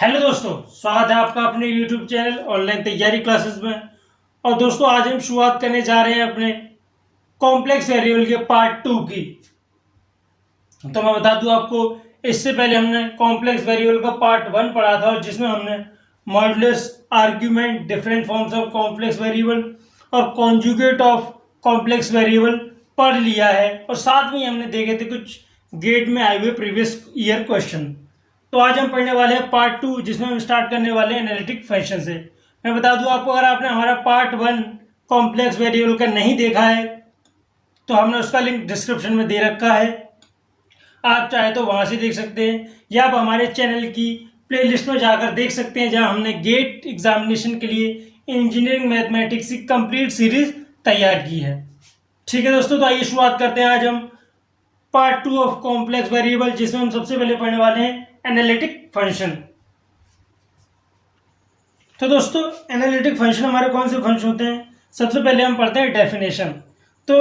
Hello दोस्तों, स्वागत है आपका अपने YouTube चैनल ऑनलाइन तैयारी क्लासेस में। और दोस्तों आज हम शुरुआत करने जा रहे हैं अपने कॉम्प्लेक्स वेरिएबल के पार्ट 2 की। तो मैं बता दूं आपको, इससे पहले हमने कॉम्प्लेक्स वेरिएबल का पार्ट 1 पढ़ा था और जिसमें हमने modulus, argument, different forms of complex variable और कॉन्जुगेट ऑफ कॉम्प्लेक्स वेरिएबल पढ़ लिया है। और साथ में हमने देखे थे कुछ गेट में आए हुए प्रीवियस ईयर क्वेश्चन। तो आज हम पढ़ने वाले हैं पार्ट 2, जिसमें हम स्टार्ट करने वाले हैं एनालिटिक फंक्शन से। मैं बता दूं आपको, अगर आपने हमारा पार्ट 1 कॉम्प्लेक्स वेरिएबल का नहीं देखा है तो हमने उसका लिंक डिस्क्रिप्शन में दे रखा है, आप चाहे तो वहां से देख सकते हैं या आप हमारे चैनल की प्लेलिस्ट में जाकर देख सकते हैं, जहां हमने गेट एग्जामिनेशन के लिए इंजीनियरिंग मैथमेटिक्स की कंप्लीट सीरीज तैयार की है। ठीक है दोस्तों, तो आइए शुरुआत करते हैं आज हम पार्ट 2 ऑफ कॉम्प्लेक्स वेरिएबल, जिसमें हम सबसे पहले पढ़ने वाले हैं एनालिटिक फंक्शन। तो दोस्तों एनालिटिक फंक्शन हमारे कौन से फंक्शन होते हैं? सबसे पहले हम पढ़ते हैं डेफिनेशन। तो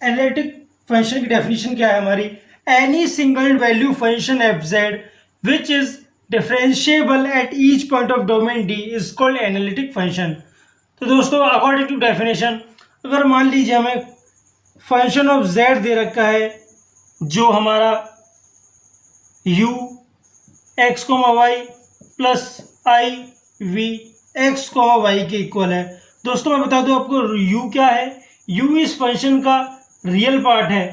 एनालिटिक फंक्शन की डेफिनेशन क्या है हमारी? Any single value function F Z which is differentiable at each point of domain D is called analytic function. तो दोस्तों अकॉर्डिंग टू डेफिनेशन, अगर मान लीजिए हमें फंक्शन ऑफ जेड दे रखा है जो हमारा u x comma y plus i v x comma y के इक्वल है। दोस्तों मैं बता दूं आपको, u क्या है? u इस फंक्शन का रियल पार्ट है।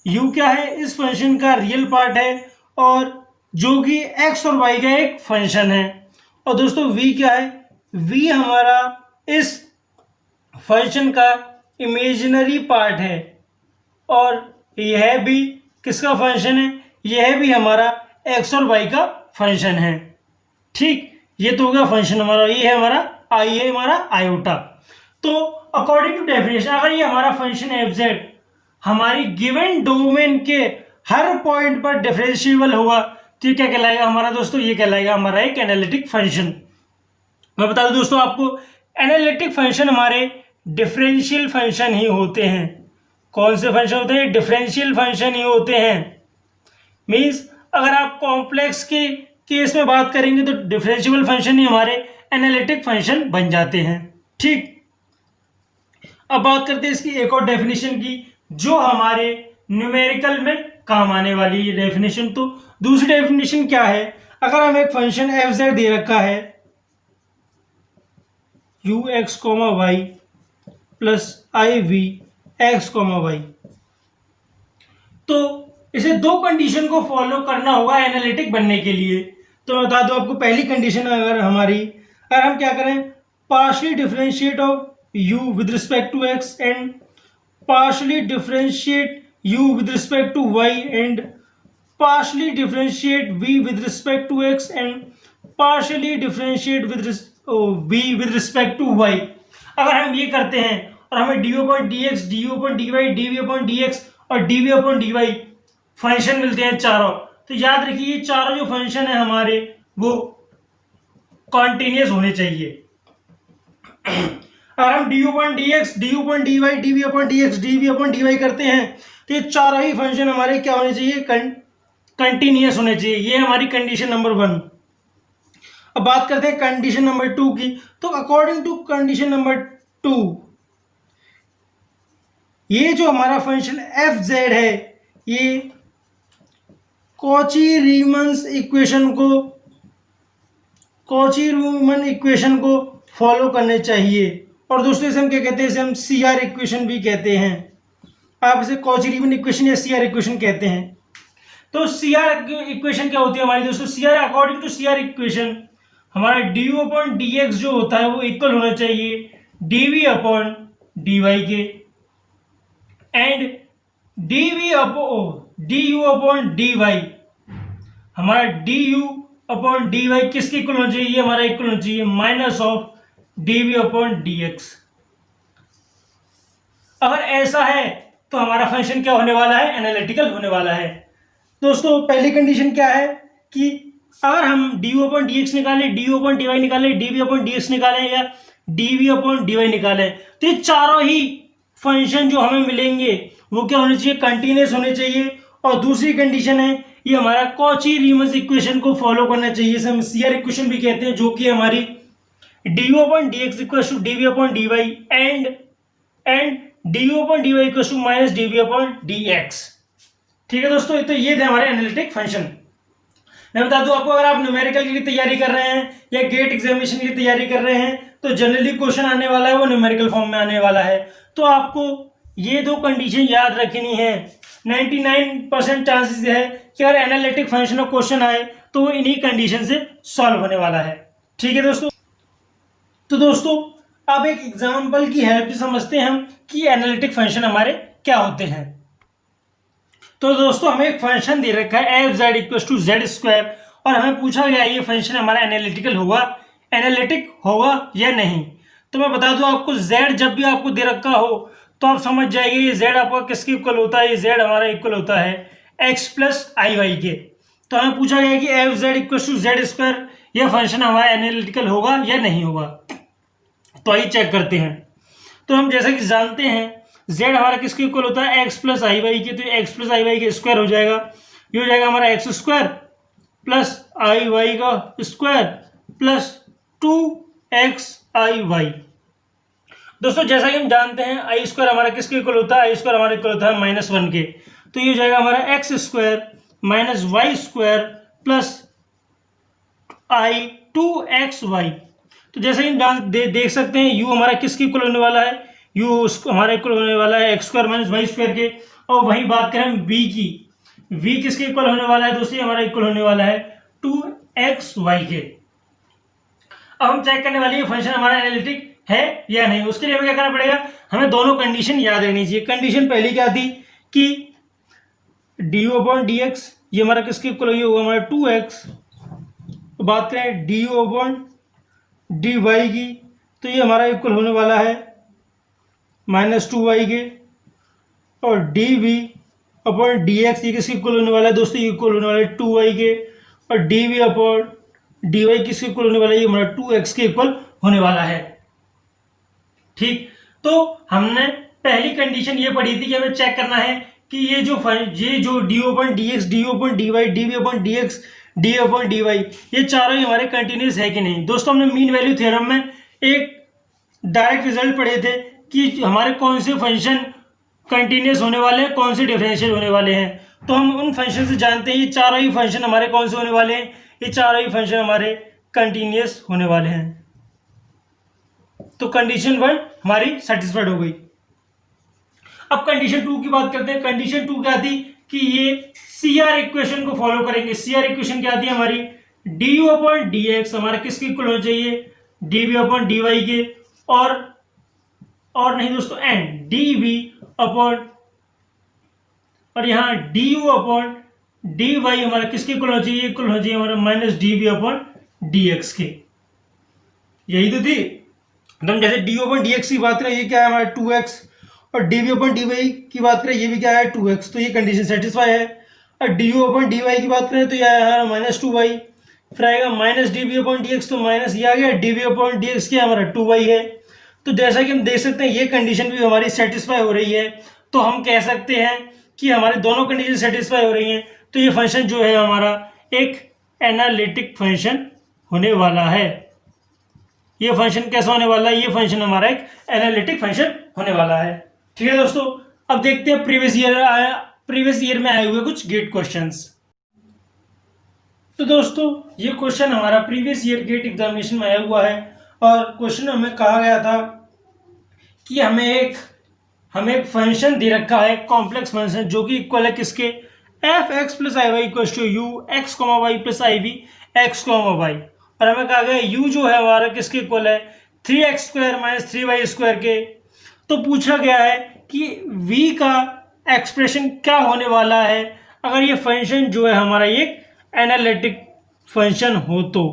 u क्या है? इस फंक्शन का रियल पार्ट है, और जो कि x और y का एक फंक्शन है। और दोस्तों v क्या है? v हमारा इस फंक्शन का इमेजिनरी पार्ट है, और यह भी किसका फंक्शन है? यह भी हमारा x और y का फंक्शन है। ठीक, ये तो हो गया फंक्शन हमारा, ये है हमारा i, है हमारा आयोटा। तो अकॉर्डिंग टू डेफिनेशन, अगर ये हमारा फंक्शन एफ जेड हमारी गिवन डोमेन के हर पॉइंट पर डिफरेंशिएबल होगा तो ये क्या कहलाएगा हमारा दोस्तों? ये कहलाएगा हमारा एक एनालिटिक फंक्शन। मैं बता दूं दोस्तों आपको, एनालिटिक फंक्शन हमारे डिफरेंशियल फंक्शन ही होते हैं। कौन से फंक्शन होते हैं? डिफरेंशियल फंक्शन ही होते हैं। मीन्स अगर आप कॉम्प्लेक्स के केस में बात करेंगे तो डिफरेंशिएबल फंक्शन ही हमारे एनालिटिक फंक्शन बन जाते हैं। ठीक, अब बात करते हैं इसकी एक और डेफिनेशन की, जो हमारे न्यूमेरिकल में काम आने वाली है डेफिनेशन। तो दूसरी डेफिनेशन क्या है? अगर हम एक फंक्शन एफ जेड दे रखा है u x comma y plus i v x comma y, तो इसे दो कंडीशन को फॉलो करना होगा एनालिटिक बनने के लिए। तो मैं बता दूं आपको, पहली कंडीशन अगर हम क्या करें, partially differentiate of u with respect to x and partially differentiate u with respect to y and partially differentiate v with respect to x and partially differentiate v with respect to y। अगर हम ये करते हैं और हमें du/dx, du/dy, dv/dx और dv/dy function मिलते हैं चारों, तो याद रखिए ये चारों जो फंक्शन है हमारे वो कॉन्टिन्यूअस होने चाहिए। अगर हम du/dx, du/dy, dv/dx, dv/dy करते हैं तो ये चारों ही फंक्शन हमारे क्या होने चाहिए? कंटिन्यूअस होने चाहिए। ये हमारी कंडीशन नंबर 1। अब बात करते हैं कंडीशन नंबर 2 की। तो अकॉर्डिंग टू कंडीशन नंबर 2, ये जो हमारा फंक्शन एफ जेड है ये कॉची-रीमन इक्वेशन को फॉलो करने चाहिए। और दोस्तों इसे हम क्या कहते हैं? इसे हम CR इक्वेशन भी कहते हैं। आप इसे कॉची-रीमन इक्वेशन या CR इक्वेशन कहते हैं। तो CR इक्वेशन क्या होती है हमारी दोस्तों? CR, according to CR equation, हमारा du/dx जो होता है वो इक्वल होना चाहिए dv/dy के, एंड du/dy हमारा du/dy किसके इक्वल होना चाहिए? हमारा इक्वल होना चाहिए माइनस ऑफ dv/dx। अगर ऐसा है तो हमारा फंक्शन क्या होने वाला है? एनालिटिकल होने वाला है। दोस्तों पहली कंडीशन क्या है कि अगर हम du/dx निकालें, du/dy निकालें, dv/dx निकालें या dv/dy निकालें, तो ये चारों ही फंक्शन जो हमें मिलेंगे वो क्या होने चाहिए? कंटिन्यूअस होने चाहिए। और दूसरी कंडीशन है ये हमारा कॉची रीमन इक्वेशन को फॉलो करना चाहिए, इसे हम सीआर इक्वेशन भी कहते हैं, जो कि हमारी du upon dx equals to dv upon dy and du upon dy equals to minus dv upon dx। ठीक है दोस्तों, तो ये थे हमारे एनालिटिक फंक्शन। मैं बता दूं आपको, अगर आप न्यूमेरिकल के लिए तैयारी कर रहे हैं या गेट एग्जामिनेशन की तैयारी कर रहे हैं तो जनरली क्वेश्चन आने वाला है वो न्यूमेरिकल फॉर्म में आने वाला है। तो आपको ये दो कंडीशन याद रखनी है। 99% चांसेस है कि अगर एनालिटिक फंक्शन का क्वेश्चन आए तो वो इन्हीं कंडीशन से सॉल्व होने वाला है। ठीक है दोस्तों, तो दोस्तोव अब एक एग्जाम्पल की हेल्प से समझते हैं हम कि एनालिटिक फंक्शन हमारे क्या होते हैं। तो दोस्तों हमें एक फंक्शन दे रखा है f z equal to z square और हमें पूछा गया ये फंक्शन हमारा एनालिटिक होगा या नहीं। तो मैं बता दूं आपको, जेड जब भी आपको दे रखा हो तो आप समझ जाइए ये जेड आपका किसके इक्वल होता है, ये जेड हमारा इक्वल होता है एक्स प्लस आई वाई के। तो हमें पूछा गया कि f z equal to z square यह फंक्शन हमारा एनालिटिकल होगा या नहीं होगा। तो आइए चेक करते हैं। तो हम जैसा कि जानते हैं z हमारा किसके इक्वल होता है एक्स प्लस आई वाई के, तो एक्स प्लस आई वाई के स्क्वायर हो जाएगा, ये हो जाएगा हमारा X square plus i Y का स्क्वायर प्लस 2x आई वाई। दोस्तों जैसा कि हम जानते हैं आई स्क्वायर हमारा किसके इक्वल होता है, आई स्क्वायर हमारा इक्वल होता है -1 के, तो ये हो जाएगा हमारा X square minus Y square plus I 2xy। तो जैसा कि हम देख सकते हैं u हमारा किसके इक्वल होने वाला है, u हमारा इक्वल होने वाला है x square minus Y square के। और वही बात करें हम v की, v किसके इक्वल होने वाला है दोस्तों, हमारा इक्वल होने वाला है 2xy के। अब हम चेक करने वाले ये फंक्शन हमारा एनालिटिक है या नहीं। उसके लिए हमें क्या करना पड़ेगा, हमें दोनों कंडीशन याद रहनी चाहिए। कंडीशन पहली क्या थी कि du अपॉन dx ये हमारा किसके इक्वल होगा, हमारा 2x। तो बात करें du अपॉन dy की, तो ये हमारा इक्वल होने वाला है -2y के, और dv अपॉन dx ये किसके इक्वल होने वाला है दोस्तों, ये इक्वल होने वाला है 2y के, और dv अपॉन dy किसके इक्वल होने वाला है, ये हमारा 2x के इक्वल होने वाला है। ठीक, तो हमने पहली कंडीशन ये पढ़ी थी कि हमें चेक करना है कि ये जो du upon dx, du upon dy, dv upon dx, d upon D y ये चारों ही हमारे कंटिन्यूस है कि नहीं। दोस्तों हमने मीन वैल्यू थ्योरम में एक डायरेक्ट रिजल्ट पढ़े थे कि हमारे कौन से फंक्शन कंटिन्यूस होने वाले हैं, कौन से डिफरेंशियल होने वाले हैं। तो हम उन फंक्शन से जानते हैं ये चारों ही फंक्शन हमारे कौन से होने वाले हैं, ये चारों ही फंक्शन हमारे कंटिन्यूस होने वाले हैं। तो कंडीशन 1 हमारी सेटिस्फाइड हो गई। अब कंडीशन 2 की बात करते हैं। कंडीशन 2 क्या थी कि ये सीआर इक्वेशन को फॉलो करेंगे। सीआर इक्वेशन क्या थी हमारी, du अपॉन dx हमारा किसके इक्वल होना चाहिए, dv अपॉन dy के, और नहीं दोस्तों एंड dv अपॉन, और यहाँ du अपॉन dy हमारा किसके इक्वल होना चाहिए, इक्वल होना चाहिए हमारा -dv अपॉन dx के। यही तो थी। तो हम जैसे du अपॉन dx की बात करें ये क्या है हमारा 2x, और dv अपॉन dy की बात करें ये भी क्या है 2x, तो ये कंडीशन सेटिस्फाई है। और du अपॉन dy की बात करें तो यह है -2y, फिर आएगा -dv अपॉन dx, तो माइनस ये आ गया, dv अपॉन dx क्या हमारा 2y है। तो जैसा कि हम देख सकते हैं ये कंडीशन भी हमारी सेटिस्फाई हो रही है, तो हम कह सकते हैं कि हमारी दोनों कंडीशन सेटिस्फाई हो रही हैं। तो ये फंक्शन जो है हमारा एक एनालिटिक फंक्शन होने वाला है। ये फंक्शन कैसा होने वाला है, ये फंक्शन हमारा एक एनालिटिक फंक्शन होने वाला है। ठीक है दोस्तों, अब देखते हैं प्रीवियस ईयर में आए हुए कुछ गेट क्वेश्चंस। तो दोस्तों ये क्वेश्चन हमारा प्रीवियस ईयर गेट एग्जामिनेशन में आया हुआ है, और क्वेश्चन हमें कहा गया था कि हमें एक फंक्शन दे रखा है कॉम्प्लेक्स फंक्शन जो कि इक्वल है किसके, f x plus i y equal to u x comma y plus i v x comma y. और हमें कहा गया यू जो है हमारा किसके इक्वल है 3x square minus 3y square के। तो पूछा गया है कि v का एक्सप्रेशन क्या होने वाला है अगर ये फंक्शन जो है हमारा एक एनालिटिक फंक्शन हो तो।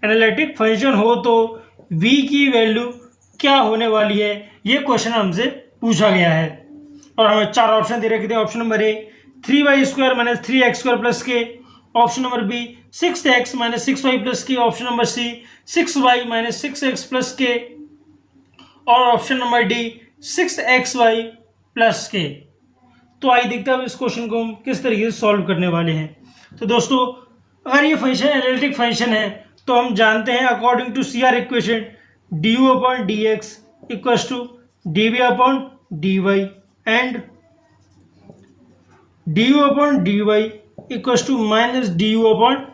एनालिटिक फंक्शन हो तो v की वैल्यू क्या होने वाली है, ये क्वेश्चन हमसे पूछा गया है। और हमें 4 ऑप्शन दे रखे थे। Option number A 3y square minus 3x square plus K, option number B 6x minus 6y plus K, option number C 6y minus 6x plus K, और option number D 6xy plus के। तो आइए देखते हैं अब इस question को हम किस तरीके से सॉल्व करने वाले हैं। तो दोस्तों अगर ये फंक्शन एनालिटिक फंक्शन है तो हम जानते हैं according to C R equation D you upon D X equals to D we upon D Y and D you upon D Y equals to minus D you upon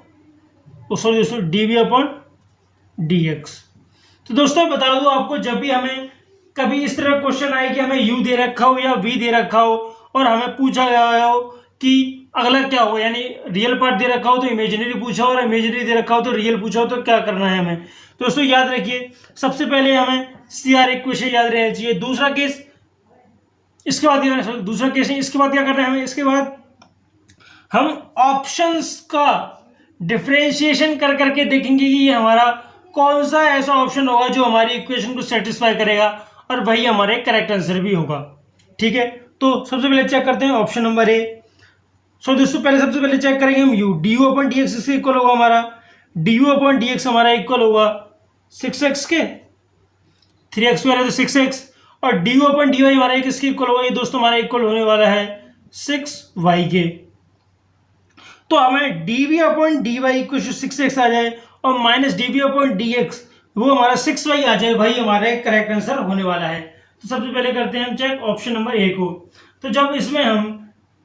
sorry दोस्तों D we upon D x. तो दोस्तों बता दूं आपको, जब भी हमें कभी इस तरह क्वेश्चन आए कि हमें u दे रखा हो या v दे रखा हो और हमें पूछा गया हो कि अगला क्या हो, यानी रियल पार्ट दे रखा हो तो इमेजिनरी पूछा हो और इमेजिनरी दे रखा हो तो रियल पूछा हो, तो क्या करना है हमें। दोस्तों याद रखिए, सबसे पहले हमें सी आर इक्वेशन याद रहना चाहिए। दूसरा केस इसके बाद दूसरा केस नहीं, इसके बाद क्या करना है हमें, इसके बाद हम ऑप्शंस का डिफरेंशिएशन कर करके देखेंगे कि ये हमारा कौन सा ऐसा ऑप्शन होगा जो हमारी इक्वेशन को सेटिस्फाई करेगा और वही हमारे करेक्ट आंसर भी होगा। ठीक है, तो सबसे पहले चेक करते हैं ऑप्शन नंबर ए। दोस्तों पहले सबसे पहले चेक करेंगे हम u, d you upon D x इसके इक्वल होगा हमारा, d you upon D x हमारा इक्वल होगा 6x के, 3x स्क्वायर है तो 6x, और D you upon D y हमारा एक इसके इक्वल होगा, ये दोस्तों हमारा इक्वल होने वाला है 6y के। तो हमें d we upon D y equal to 6x आ जाए और minus d we upon D x वो हमारा 6y आ जाए, भाई हमारे करेक्ट आंसर होने वाला है। तो सबसे पहले करते हैं हम चेक ऑप्शन नंबर ए को। तो जब इसमें हम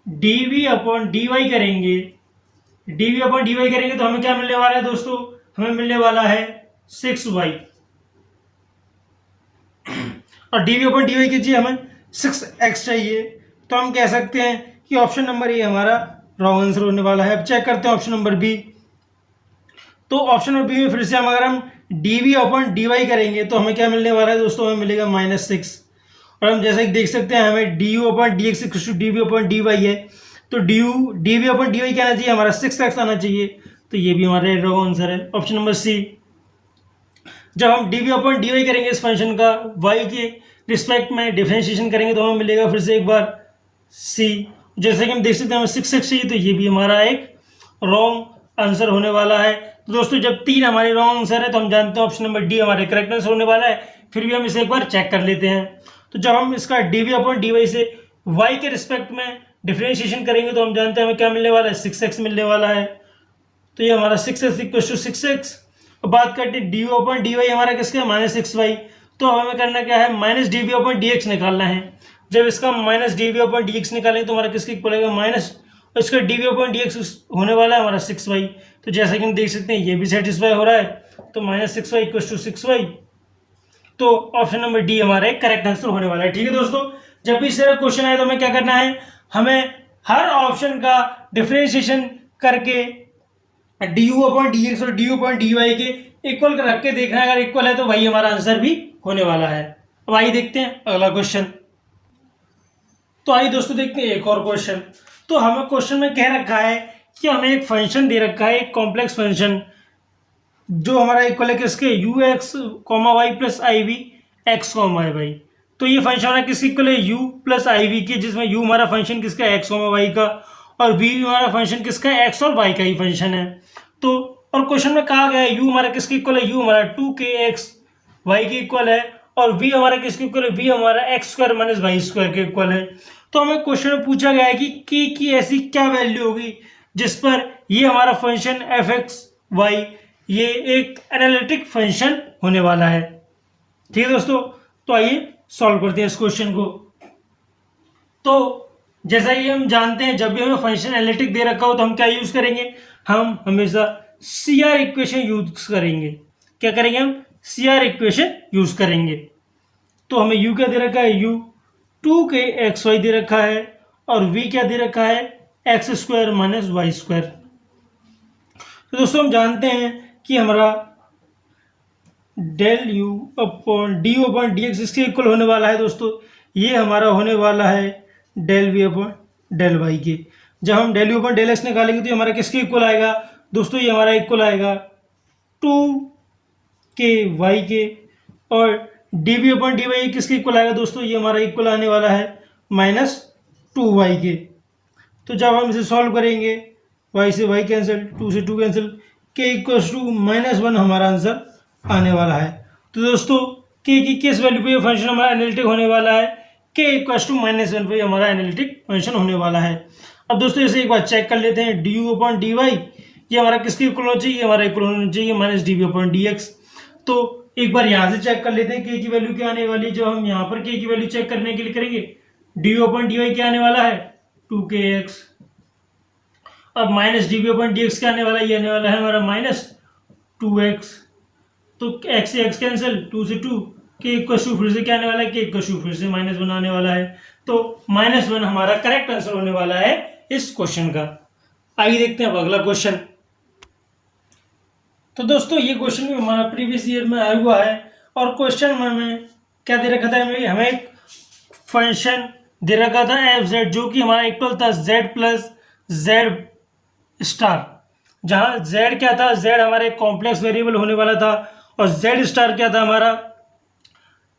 D we upon D Y करेंगे, D we upon D Y करेंगे तो हमें क्या मिलने वाला है दोस्तों, हमें मिलने वाला है 6y, और d we upon D y कीजिए हमें 6x चाहिए, तो हम कह सकते हैं कि ऑप्शन नंबर ए हमारा रॉन्ग आंसर होने वाला है। अब चेक करते हैं ऑप्शन नंबर बी। तो ऑप्शन नंबर बी में फिर से हम अगर हम D we upon D Y करेंगे तो हमें क्या मिलने वाला है दोस्तों, हमें मिलेगा -6, और हम जैसा कि देख सकते हैं हमें d you upon D x equal to D we upon D y है, तो d we upon D y क्या आना चाहिए हमारा 6x आना चाहिए, तो ये भी हमारा रॉन्ग आंसर है। ऑप्शन नंबर सी, जब हम D we upon D Y करेंगे इस फंक्शन का y के रिस्पेक्ट में डिफरेंशिएशन करेंगे तो हमें मिलेगा फिर से एक बार सी, जैसे कि हम देख सकते हैं हमें 6x चाहिए, तो ये भी हमारा एक रॉन्ग आंसर होने वाला है। तो दोस्तों जब 3 हमारे रॉन्ग आंसर है तो हम जानते हैं ऑप्शन नंबर डी हमारे करेक्ट आंसर होने वाला है। फिर भी हम इसे एक बार चेक कर लेते हैं। तो जब हम इसका d we upon D y से y के रिस्पेक्ट में डिफरेंशिएशन करेंगे तो हम जानते हैं हमें क्या मिलने वाला है, 6x मिलने वाला है, तो ये हमारा 6x इक्वल टू 6x। और बात करते हैं d you upon D y हमारा किसका -6y, तो हमें करना क्या है, minus d we upon D x निकालना है। जब इसका minus d we upon D x निकालेंगे तो हमारा किसके इक्वल आएगा, माइनस, और इसका d we upon D x होने वाला है हमारा 6y। तो जैसा कि हम देख सकते हैं ये भी सेटिस्फाई हो रहा है, तो -6y इक्वल टू 6y, तो ऑप्शन नंबर डी हमारा करेक्ट आंसर होने वाला है। ठीक है दोस्तों, जब भी इस तरह क्वेश्चन आए तो हमें क्या करना है, हमें हर ऑप्शन का डिफरेंशिएशन करके D you upon D X और D you upon D Y के इक्वल रख के देखना है, अगर इक्वल है तो वही हमारा आंसर भी होने वाला है। अब आइए देखते हैं अगला क्वेश्चन। तो आइए दोस्तों देखते हैं एक और क्वेश्चन। तो हमें क्वेश्चन में कह रखा है कि हमें एक फंक्शन दे रखा है, एक कॉम्प्लेक्स फंक्शन जो हमारा इक्वल है किसके, u x comma y plus i v x comma y. तो ये फंक्शन हमारा किसके इक्वल है, u प्लस आई वी के, जिसमें u हमारा फंक्शन किसका है, x कॉमा वाई का, और v हमारा फंक्शन किसका है, x और y का ही फंक्शन है। तो और क्वेश्चन में कहा गया है u हमारा किसके इक्वल है, u हमारा 2kx y के इक्वल है, और v हमारा किसके इक्वल है, v हमारा x square minus Y square के इक्वल है। तो हमें क्वेश्चन में पूछा गया है कि k की ऐसी क्या वैल्यू होगी जिस पर ये हमारा फंक्शन f(x,y) ये एक एनालिटिक फंक्शन होने वाला है। ठीक है दोस्तों, तो आइए सॉल्व करते हैं इस क्वेश्चन को। तो जैसा कि हम जानते हैं जब भी हमें फंक्शन एनालिटिक दे रखा हो तो हम क्या यूज करेंगे, हम हमेशा सी आर इक्वेशन यूज करेंगे। क्या करेंगे, हम सी आर इक्वेशन यूज करेंगे। तो हमें u क्या दे रखा है, u 2kxy दे रखा है, और v क्या दे रखा है, x square minus Y square. तो दोस्तों हम जानते हैं कि हमारा del u upon d you upon D x इसके इक्वल होने वाला है दोस्तों, ये हमारा होने वाला है del v upon del y के। जब हम del u upon del x निकालेंगे तो ये हमारा किसके इक्वल आएगा दोस्तों, ये हमारा इक्वल आएगा 2k के, और d we upon D y किसके इक्वल आएगा दोस्तों, ये हमारा इक्वल आने वाला है -2y के। तो जब हम इसे सॉल्व करेंगे y से y कैंसिल, 2 से 2 कैंसिल, k इक्वल्स टू -1 हमारा आंसर आने वाला है। तो दोस्तों k की किस वैल्यू पे ये फंक्शन हमारा एनालिटिक होने वाला है, के इक्वल्स टू -1 पे हमारा एनालिटिक फंक्शन होने वाला है। अब दोस्तों इसे एक बार चेक कर लेते हैं, d you upon D y ये हमारा किसके इक्वल होना चाहिए, हमारा इक्वल होना चाहिए minus d we upon D x. तो एक बार यहाँ से चेक कर लेते हैं के की वैल्यू क्या आने वाली है। जब हम यहाँ पर के की वैल्यू चेक करने के लिए करेंगे, d you upon D y क्या आने वाला है 2kx। अब minus d we upon D x क्या आने वाला है, ये आने वाला है हमारा -2x। तो x से x कैंसिल, 2 से 2, के इक्वल टू फिर से क्या आने वाला है, के इक्वल टू फिर से -1 आने वाला है। तो -1 हमारा करेक्ट आंसर होने वाला है इस क्वेश्चन का। आइए देखते हैं अब अगला क्वेश्चन। तो दोस्तों ये क्वेश्चन भी हमारा प्रीवियस ईयर में आया हुआ है और क्वेश्चन में हमें क्या दे रखा था, हमें एक फंक्शन दे रखा था एफ जेड जो कि हमारा इक्वल था जेड प्लस जेड स्टार, जहाँ जेड क्या था, जेड हमारा एक कॉम्प्लेक्स वेरिएबल होने वाला था और जेड स्टार क्या था हमारा,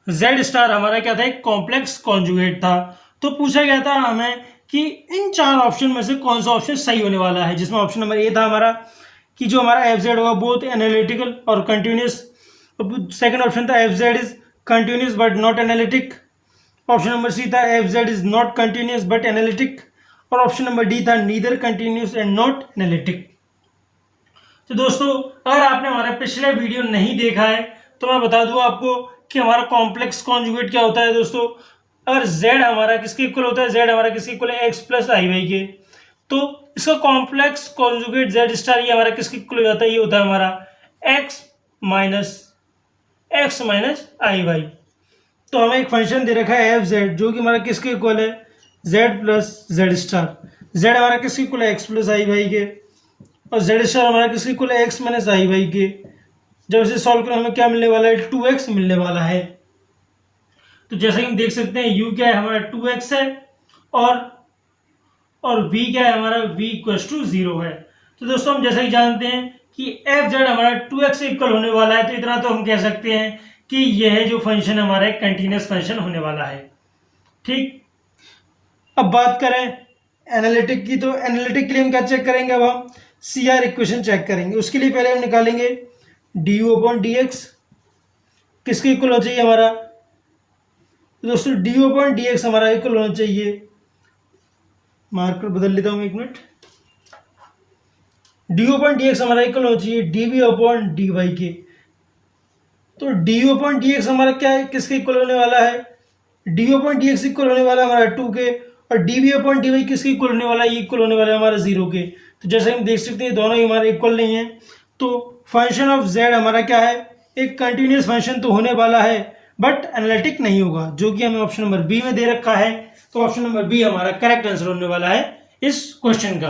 जेड स्टार हमारा क्या था, एक कॉम्प्लेक्स कॉन्जुगेट था। तो पूछा गया था हमें कि इन चार ऑप्शन में से कौन सा ऑप्शन सही होने वाला है, जिसमें ऑप्शन नंबर ए था हमारा कि जो हमारा एफ जेड होगा बोथ एनालिटिकल और कंटिन्यूस। सेकंड ऑप्शन था F Z is continuous but not analytic. Option number C था F Z is not continuous but analytic. और ऑप्शन नंबर डी था neither continuous and not analytic. तो दोस्तों अगर आपने हमारा पिछले वीडियो नहीं देखा है तो मैं बता दूं आपको कि हमारा कॉम्प्लेक्स कॉन्जुगेट क्या होता है। दोस्तों अगर z हमारा किसके इक्वल होता है, z हमारा किसके इक्वल है, x प्लस आई वाई के, तो इसका कॉम्प्लेक्स कॉन्जुगेट z स्टार ये हमारा किसके इक्वल हो जाता है, ये होता है हमारा x माइनस आई वाई। तो हमें एक फंक्शन दे रखा है एफ जेड जो कि हमारा किसके इक्वल है, z plus Z star. z हमारा किसके इक्वल है, x प्लस आई वाई के, और जेड स्टार हमारा किसके इक्वल है, x माइनस आई वाई के। जब इसे सॉल्व करें हमें क्या मिलने वाला है, 2x मिलने वाला है। तो जैसा कि हम देख सकते हैं u क्या है हमारा 2x है और v क्या है हमारा, v इक्वल्स टू 0 है। तो दोस्तों हम जैसा कि जानते हैं कि एफ जेड हमारा 2x से इक्वल होने वाला है, तो इतना तो हम कह सकते हैं कि यह जो फंक्शन हमारा एक कंटिन्यूस फंक्शन होने वाला है। ठीक, अब बात करें एनालिटिक की, तो एनालिटिक के लिए हम क्या चेक करेंगे, अब हम सी आर इक्वेशन चेक करेंगे। उसके लिए पहले हम निकालेंगे d you upon D x किसके इक्वल होना चाहिए हमारा, दोस्तों d you upon D x हमारा इक्वल होना चाहिए, मार्कर बदल लेता हूँ एक मिनट, d you upon D x हमारा इक्वल होना चाहिए d we upon D Y के। तो d you upon D x हमारा क्या है, किसके इक्वल होने वाला है, d you upon D x equal होने वाला है हमारा 2 के, और d we upon D y किसके इक्वल होने वाला है, इक्वल होने वाला है हमारा 0 के। तो जैसे हम देख सकते हैं दोनों ही हमारे इक्वल नहीं है। तो फंक्शन ऑफ जेड हमारा क्या है, एक कंटिन्यूस फंक्शन तो होने वाला है बट एनालिटिक नहीं होगा, जो कि हमें ऑप्शन नंबर बी में दे रखा है। तो ऑप्शन नंबर बी हमारा करेक्ट आंसर होने वाला है इस क्वेश्चन का।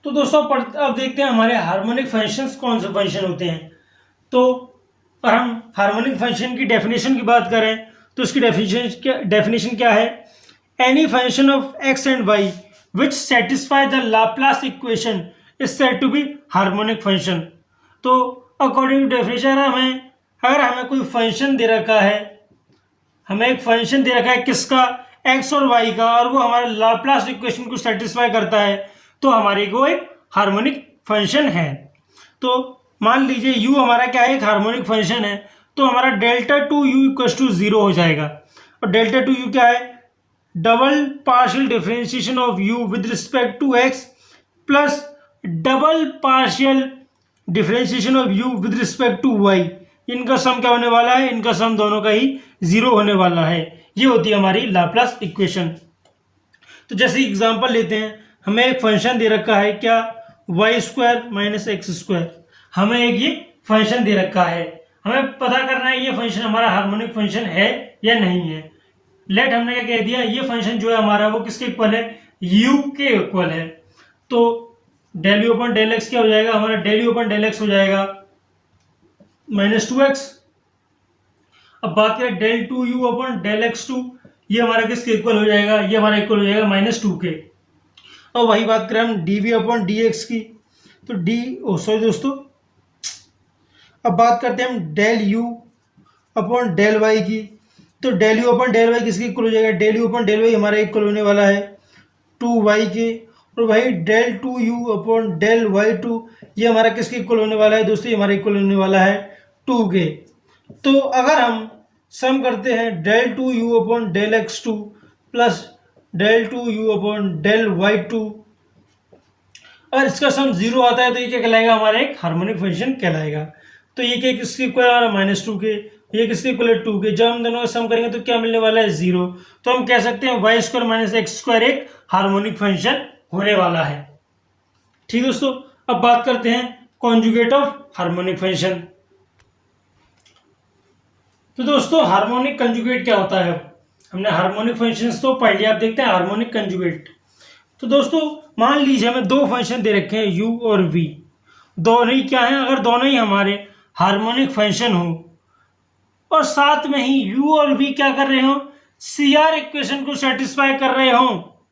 तो दोस्तों अब देखते हैं हमारे हार्मोनिक फंक्शंस कौन से फंक्शन होते हैं। तो अगर हम हार्मोनिक फंक्शन की डेफिनेशन की बात करें तो उसकी डेफिनेशन क्या है, any function of x and y which satisfy the Laplace equation is said to be harmonic function. तो अकॉर्डिंग टू डेफिनेशन अगर हमें कोई फंक्शन दे रखा है, हमें एक फंक्शन दे रखा है किसका, एक्स और वाई का, और वो हमारे लाप्लास इक्वेशन को सेटिस्फाई करता है, तो हमारे को एक हार्मोनिक फंक्शन है। तो मान लीजिए u हमारा क्या है, एक हार्मोनिक फंक्शन है, तो हमारा delta two u equals to 0 हो जाएगा। और डेल्टा टू यू क्या है, double partial differentiation of u with respect to x plus double partial differentiation of u with respect to y। इनका सम क्या होने वाला है, इनका सम दोनों का ही 0 होने वाला है। ये होती है हमारी लाप्लास इक्वेशन। तो जैसे एग्जांपल लेते हैं, हमें एक फंक्शन दे रखा है क्या, y square minus x square, हमें एक ये फंक्शन दे रखा है, हमें पता करना है ये फंक्शन हमारा हार्मोनिक फंक्शन है या नहीं है। लेट हमने क्या कह दिया, ये फंक्शन जो है हमारा वो किसके इक्वल है, u के इक्वल है। तो del u upon del x क्या हो जाएगा हमारा, del u upon del x हो जाएगा -2x। अब बात करें del two u upon del x two, ये हमारा किसके इक्वल हो जाएगा, ये हमारा इक्वल हो जाएगा -2 के। और वही बात करें हम D we upon D x की, तो सॉरी दोस्तों, अब बात करते हैं हम del u upon del y की। तो del u upon del y किसके इक्वल हो जाएगा, del u upon del y हमारा इक्वल होने वाला है 2y के। और वही del two u upon del y two, ये हमारा किसके इक्वल होने वाला है दोस्तों, ये हमारा इक्वल होने वाला है 2 के। तो अगर हम सम करते हैं del two u upon del x two plus del two u upon del y two, और इसका सम जीरो आता है तो ये क्या कहलाएगा, हमारा एक हार्मोनिक फंक्शन कहलाएगा। तो ये क्या किसके इक्वल है, माइनस टू के, ये किसके इक्वल है, टू के। जब हम दोनों का सम करेंगे तो क्या मिलने वाला है, जीरो। तो हम कह सकते हैं y square minus x square एक हार्मोनिक फंक्शन होने वाला है। ठीक दोस्तों, अब बात करते हैं कॉन्जुगेट ऑफ हार्मोनिक फंक्शन। तो दोस्तों हार्मोनिक कंजुगेट क्या होता है, हमने हार्मोनिक फंक्शंस तो पढ़ लिया, आप देखते हैं हार्मोनिक कंजुगेट। तो दोस्तों मान लीजिए हमें दो फंक्शन दे रखे हैं u और v, दोनों ही क्या हैं, अगर दोनों ही हमारे हार्मोनिक फंक्शन हो और साथ में ही u और v क्या कर रहे हो, CR इक्वेशन को सेटिस्फाई कर रहे हो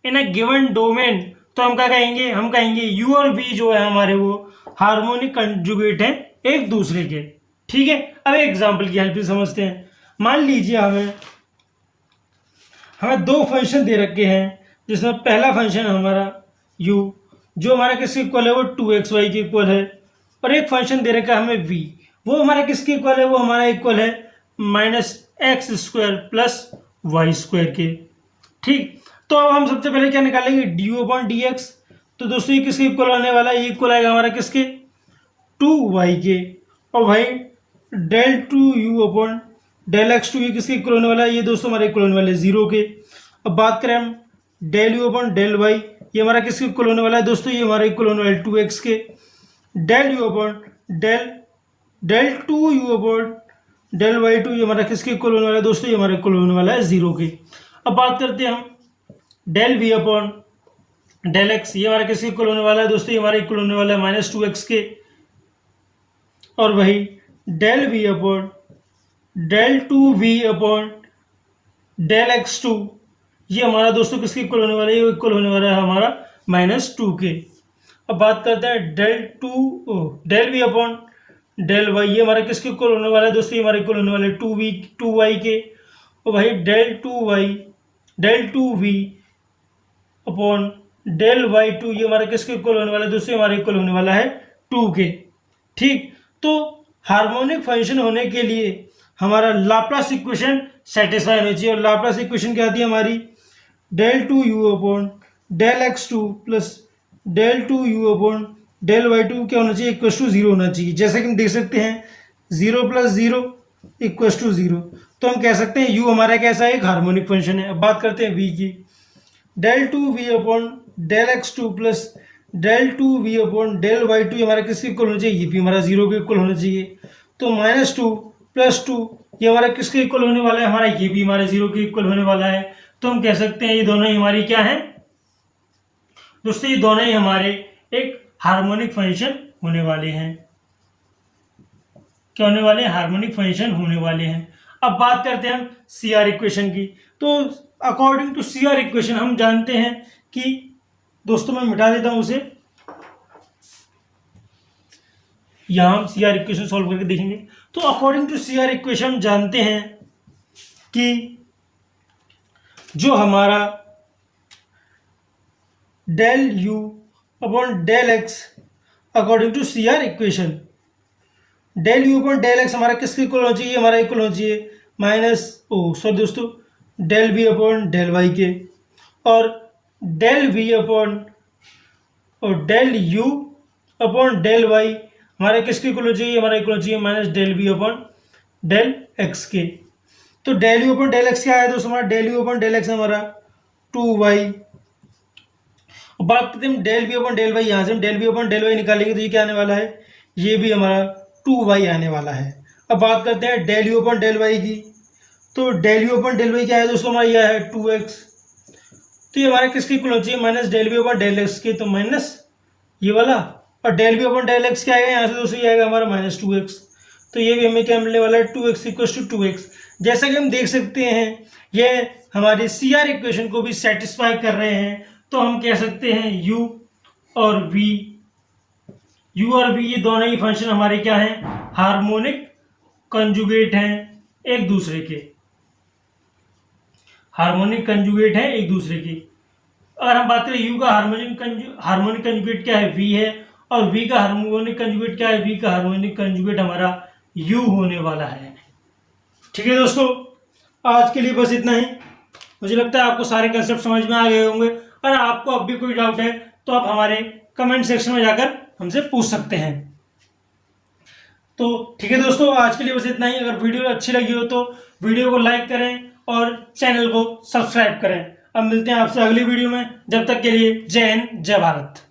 इन अ गिवन डोमेन, तो हम क्या कहेंगे, हम कहेंगे u और v जो है हमारे वो हार्मोनिक कंजुगेट हैं एक दूसरे के। ठीक है, अब एक एग्जांपल की हेल्प से समझते हैं। मान लीजिए हमें दो फंक्शन दे रखे हैं, जिसमें पहला फंक्शन हमारा u जो हमारा किसके इक्वल है, वो 2xy के इक्वल है, और एक फंक्शन दे रखा है हमें v, वो हमारा किसके इक्वल है, वो हमारा इक्वल है minus x square plus y square के। ठीक, तो अब हम सबसे पहले क्या निकालेंगे, डी अपॉन डी एक्स। तो दोस्तों ये किसके इक्वल होने वाला है, ये इक्वल आएगा हमारा किसके, 2y के, और भाई del two u upon del x two ये किसके इक्वल होने वाला है, ये दोस्तों हमारे इक्वल होने वाले जीरो के। अब बात करें हम del u upon del y, ये हमारा किसके इक्वल होने वाला है दोस्तों, ये हमारा इक्वल होने वाला है 2x के। Del u upon del two u upon del y two ये हमारा किसके इक्वल होने वाला है दोस्तों, ये हमारा इक्वल होने वाला है जीरो के। अब बात करते हैं हम del v upon del x, ये हमारा किसके इक्वल होने वाला है दोस्तों, ये हमारा इक्वल होने वाला है माइनस 2x के। और वही del v upon del two v upon del x two ये हमारा दोस्तों किसके इक्वल होने वाला है, ये इक्वल होने वाला है हमारा माइनस 2 के। अब बात करते हैं del v upon del y, ये हमारा किसके इक्वल होने वाला है दोस्तों, ये हमारा इक्वल होने वाला है 2y के। और भाई del two v upon del y two ये हमारा किसके इक्वल होने वाला है दोस्तों, हमारा इक्वल होने वाला है 2 के। ठीक, तो हार्मोनिक फंक्शन होने के लिए हमारा लाप्लास इक्वेशन सेटिस्फाई होनी चाहिए, और लाप्लास इक्वेशन क्या आती है हमारी, del two u upon del x two plus del two u upon del y two क्या होना चाहिए, इक्वल टू जीरो होना चाहिए। जैसा कि हम देख सकते हैं 0 प्लस 0 इक्वल टू 0, तो हम कह सकते हैं u हमारा कैसा है, एक हार्मोनिक फंक्शन है। अब बात करते हैं v की, del two v upon del x two plus del two v upon del y two हमारा किसके इक्वल होना चाहिए, ये भी हमारा 0 के इक्वल होना चाहिए। तो माइनस 2 प्लस 2 ये हमारा किसके इक्वल होने वाला है, हमारा ये भी हमारे 0 के इक्वल होने वाला है। तो हम कह सकते हैं ये दोनों ही हमारी क्या है दोस्तों, ये दोनों ही हमारे एक हार्मोनिक फंक्शन होने वाले हैं। क्या होने वाले हैं, हार्मोनिक फंक्शन होने वाले हैं। अब बात करते हैं हम CR इक्वेशन की। तो अकॉर्डिंग टू CR इक्वेशन हम जानते हैं कि दोस्तों मैं मिटा देता हूं उसे, यहां हम CR इक्वेशन सॉल्व करके देखेंगे। तो अकॉर्डिंग टू CR इक्वेशन हम जानते हैं कि जो हमारा del u upon del x according to CR equation, del u upon del x हमारा किसके इक्वल होना चाहिए, हमारा इक्वल होना चाहिए सॉरी दोस्तों del v upon del y के, और डेल वी अपॉन और del u upon del y हमारा किसके इक्वल होना चाहिए, हमारा इक्वल होना चाहिए minus del v upon del x के। तो del u upon del x क्या है दोस्तों, हमारा del u upon del x हमारा 2y। बात करते हैं del v upon del y, यहाँ से हम del v upon del y निकालेंगे तो ये क्या आने वाला है, ये भी हमारा 2y आने वाला है। अब बात करते हैं del u upon del y की। तो del u upon del y क्या है दोस्तों, हमारा यह है 2x। तो ये हमारा किसके इक्वल होना चाहिए, minus del v upon del x के, तो माइनस ये वाला, और del v upon del x क्या आएगा यहाँ से दोस्तों, ये आएगा हमारा माइनस 2x। तो ये भी हमें क्या मिलने वाला है, 2x इक्वल टू 2x। जैसा कि हम देख सकते हैं ये हमारी CR इक्वेशन को भी सेटिस्फाई कर रहे हैं। तो हम कह सकते हैं u और v ये दोनों ही फंक्शन हमारे क्या हैं, हार्मोनिक कंजुगेट हैं एक दूसरे के, हार्मोनिक कंजुगेट हैं एक दूसरे की। अगर हम बात करें u का हार्मोनिक कंजुगेट क्या है, v है, और v का हार्मोनिक कंजुगेट क्या है, v का हार्मोनिक कंजुगेट हमारा u होने वाला है। ठीक है दोस्तों, आज के लिए बस इतना ही। मुझे लगता है आपको सारे कंसेप्ट समझ में आ गए होंगे, और आपको अब भी कोई डाउट है तो आप हमारे कमेंट सेक्शन में जाकर हमसे पूछ सकते हैं। तो ठीक है दोस्तों, आज के लिए बस इतना ही। अगर वीडियो अच्छी लगी हो तो वीडियो को लाइक करें और चैनल को सब्सक्राइब करें। अब मिलते हैं आपसे अगली वीडियो में, जब तक के लिए जय हिंद जय भारत।